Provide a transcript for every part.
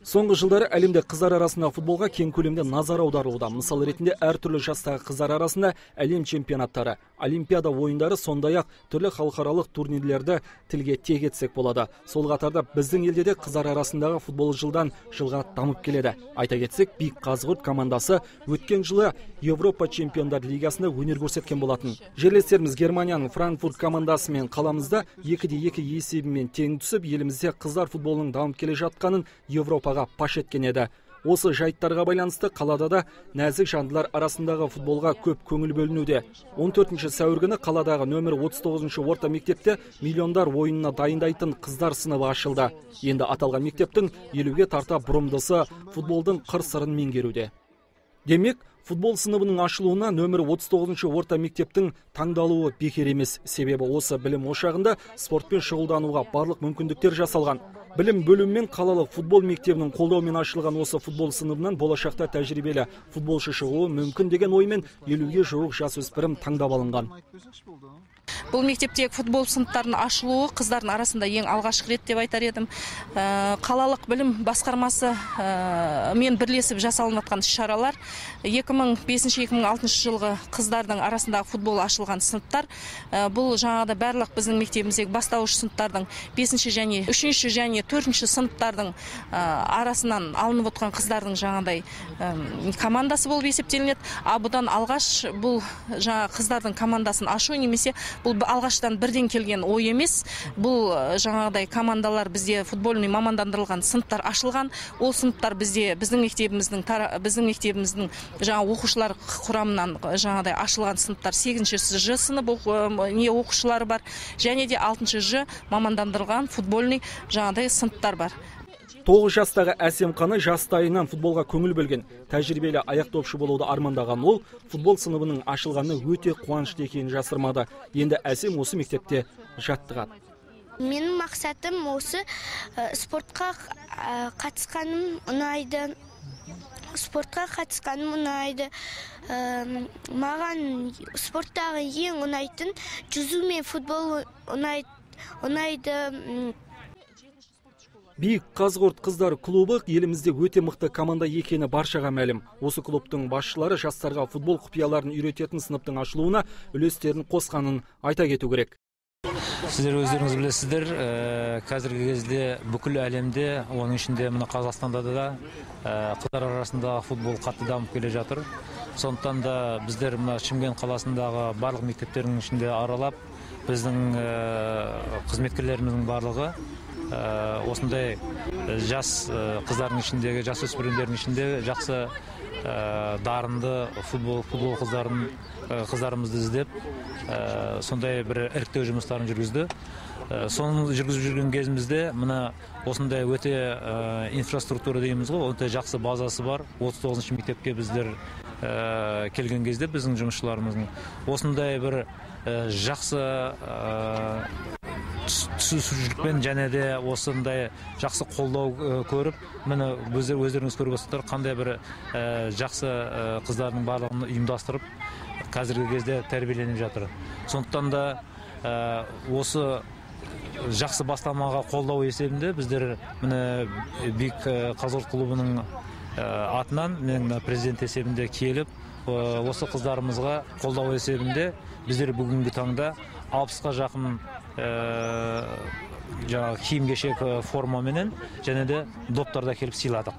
Соңғы жылдары әлемде қыздар арасында футболға кең көлемде назар аударылуда. Мысал ретінде әртүрлі жастағы қыздар арасында әлем чемпионаттары, олимпиада ойындары, сондай-ақ түрлі халықаралық турнирлерді тілге тиек етсек болады. Сол қатарда біздің елде де қыздар арасындағы футбол жылдан жылға дамып келеді. Айта кетсек, Биік Қазығұрт командасы өткен жылы Европа чемпиондар лигасында өнер көрсеткен болатын. Жерлестеріміз Германияның Франкфурт командасымен қаламызда 2-2 есебімен тең түсіп, елімізде қыздар футболының дамып келе жатқанын Европаға паш еткен еді. Осы жайттарға байланысты қалада да нәзік жандылар арасындағы футболға көп көңіл бөлінуде. 14 сәуір күні қаладағы нөмір 39 орта мектепте миллиондар ойынына дайындайтын қыздар сыныбы ашылды. Енді аталған мектептің 50-ге тарта бұрымдысы футболдың қыр-сырын меңгеруде. Демек, футбол сыныбының ашылуына нөмір 39 орта мектептің таңдалуы бекер емес. Себебі осы білім ошағында спортпен шұғылдануға барлық мүмкіндіктер жасалған. Білім бөлімімен қалалық футбол мектебінің қолдауымен ашылған осы футбол сыныбынан болашақта тәжірибелі футболшы шығуы мүмкін деген оймен 50-ге жуық жасөспірім таңдап алынған. Бұл мектептегі футбол сыныптарының ашылуы қыздардың арасында ең алғашқы рет деп айтар едім. Қалалық білім басқармасы мен бірлесіп жасалынып жатқан шаралар 2005-2006 жылғы қыздардың арасындағы футбол ашылған сыныптар. Бұл жаңағыда барлық біздің мектебіміздегі бастауыш сыныптардың 5 және 3 және 4 сыныптардың арасынан алынып отқан қыздардың жаңағыдай командасы болып есептелінеді. Бұдан алғаш бұл жаңа қыздардың командасын ашу немесе бұл алғаштан бірден келген ой емес. Бұл жаңағыдай командалар бізде футбольный мамандандырылған сыныптар ашылған. Ол сыныптар біздің мектебіміздің жаңа оқушылар құрамынан жаңағыдай ашылған сыныптар 8-ші Ж сынып оқушылары бар. Және де 6-ші Ж мамандандырылған футбольный жаңағыдай сыныптар бар. 9 жастағы Әсем Қаны жастайынан футболға көңіл бөлген. Тәжірибелі аяқдопшы болуды армандаған ол, футбол сыныбының ашылғаны өте қуанышты екенін жасырмады. Енді Әсем осы мектепте жаттығады. Менің мақсатым осы спортқа қатысқаным ұнайды. Маған спорттағы ең ұнайтын жүзу мен футбол ұнайды. Биік Қазығұрт қыздар клубы елімізде өте мықты команда екені баршаға мәлім. Осы клубтың басшылары жастарға футбол құпияларын үйрететін сыныптың ашылуына үлестерін қосқанын айта кету керек. Сіздер өздеріңіз білесіздер, қазіргі кезде бүкіл әлемде, оның ішінде мына Қазақстанда да қыздар арасында футбол қатты дамып келе жатыр. Сондықтан да біздер мына Шымкент қаласындағы барлық мектептердің ішінде аралап, біздің қызметкерлеріміздің барлығы осындай жас қыздардың ішіндегі, жас өспірімдердің ішінде жақсы дарынды футбол қыздарымызды іздеп, сондай бір іріктеу жұмыстарын жүргізді. Соны жүргізіп жүрген кезімізде мына осындай өте инфраструктура дейміз ғой, өте жақсы базасы бар. 39-ші мектепке біздер келген кезде біздің жұмысшыларымыздың осындай бір жақсы түсіністікпен және де осындай жақсы қолдау көріп, міне өздеріңіз көріп отырсыздар, қандай бір жақсы қыздардың барлығын ұйымдастырып, қазіргі кезде тәрбиеленіп жатыр. Сондықтан да осы жақсы бастамаға қолдау есебінде біздер міне Биік Қазығұрт клубының атынан мен президент есебінде келіп, осы қыздарымызға қолдау есебінде біздер бүгінгі таңда 60-қа жақын киім-кешек формаменен және де доптарда келіп сыйладық.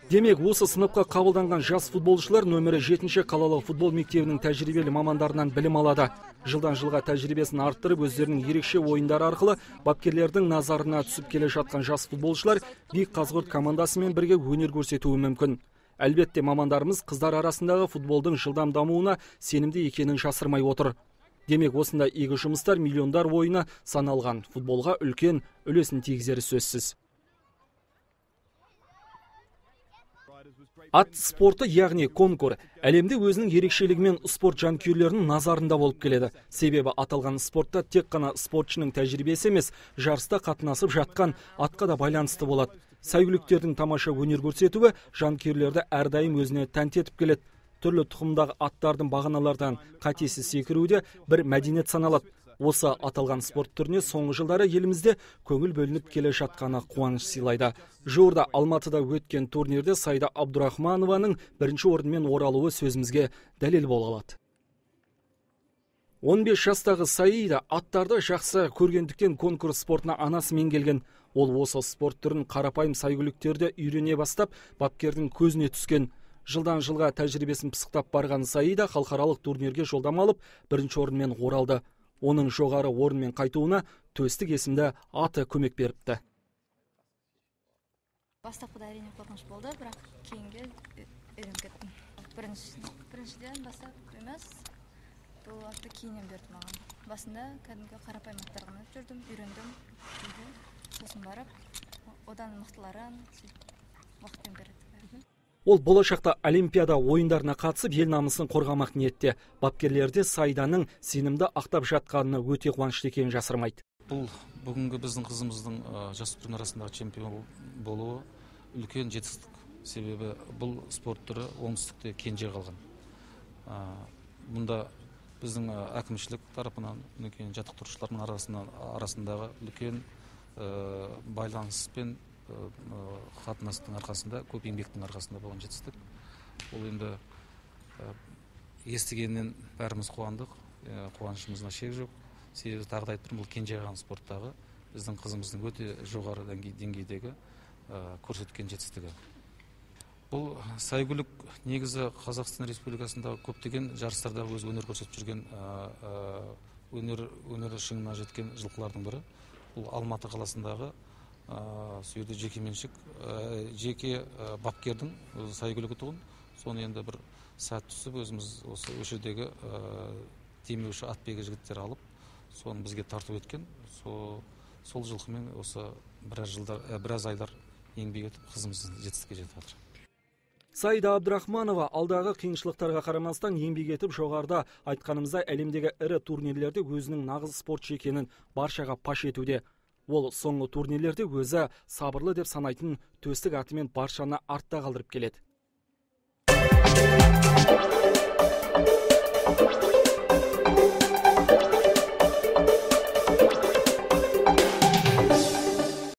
Демек, осы сыныпқа қабылданған жас футболшылар нөмірі 7-ші қалалық футбол мектебінің тәжірибелі мамандарынан білім алады. Жылдан жылға тәжірибесін арттырып, өздерінің ерекше ойындары арқылы бапкерлердің назарына түсіп келе жатқан жас футболшылар Биік Қазығұрт командасымен бірге өнер көрсетуі мүмкін. Әлбетте, мамандарымыз қыздар арасындағы футболдың жылдам дамуына сенімді екенін жасырмай отыр. Демек, осында игі жұмыстар миллиондар ойына саналған футболға үлкен үлесін тигізері сөзсіз. Ат спорты, яғни конкур, әлемде өзінің ерекшелігімен спорт жанкүйерлерінің назарында болып келеді. Себебі аталған спортта тек қана спортшының тәжірибесі емес, жарыста қатынасып жатқан атқа да байланысты болады. Сәйгүліктердің тамаша өнер көрсетуі жанкүйерлерді әрдайым өзіне тәнті етіп келеді. Түрлі тұқымдағы аттардың бағаналардан қатесі секіруде бір мәдениет саналады. Осы аталған спорт түріне соңғы жылдары елімізде көңіл бөлініп келе жатқаны қуаныш сыйлайды. Жуырда Алматыда өткен турнирде Саида Абдрахманованың бірінші орынмен оралуы сөзімізге дәлел бола алады. 15 жастағы Саида аттарды жақсы көргендіктен конкурс спортына анасымен келген. Ол осы спорт түрін қарапайым сайгүліктерді үйрене бастап, бапкердің көзіне түскен. Жылдан жылға тәжірибесін пысықтап барған Саида халықаралық турнирге жолдама алып, бірінші орынмен оралды. Оның жоғары орынмен қайтуына Төстік есімді аты көмек беріпті. Бастапқыда әрине қорқыныш болды, бірақ кейінге үйреніп кеттім. Біріншіден бастап емес, бұл атты кейіннен берді маған. Басында кәдімгі қарапайым аттарға мініп жүрдім, үйрендім. Сосын барып, одан мықтыларын уақытпен береді. Ол болашақта Олимпиада ойындарына қатысып, ел намысын қорғамақ ниетте. Бапкерлерде Саиданың сенімді ақтап жатқанына өте қуанышты екенін жасырмайды. Бұл бүгінгі біздің қызымыздың жасөспірім арасындағы чемпион болуы үлкен жетістік. Себебі бұл спорт түрі оңтүстікте кенже қалған. Мұнда біздің әкімшілік тарапынан жаттықтырушылардың арасындағы үлкен байланыс пен қатынастың арқасында, көп еңбектің арқасында болған жетістік. Ол енді естігеннен бәріміз қуандық, қуанышымызға шек жоқ. Себебі тағы да айтып, бұл кенже қалған спорттағы біздің қызымыздың өте жоғары деңгейдегі көрсеткен жетістігі. Бұл сайгүлік негізі Қазақстан Республикасында көптеген жарыстарда өз өнер көрсетіп жүрген өнер шыңына жеткен жылқылардың бірі. Бұл Алматы қаласындағы сөйді жеке меншік, жеке бапкердің сайгүлігі тұғын. Соны енді бір сәт түсіп, өзіміз осы өшедегі демеуші атбегі жігіттер алып, соны бізге тарту еткен. Сол жылқымен осы біраз айлар еңбек етіп, қызымыздың жетістікке жетіп жатыр. Саида Абдрахманова алдағы қиыншылықтарға қарамастан еңбек етіп, жоғарыда айтқанымызда әлемдегі ірі турнирлерде өзінің нағыз спортшы екенін баршаға паш етуде. Ол соңғы турнирлерде өзі сабырлы деп санайтын Төстік атымен баршаны артта қалдырып келеді.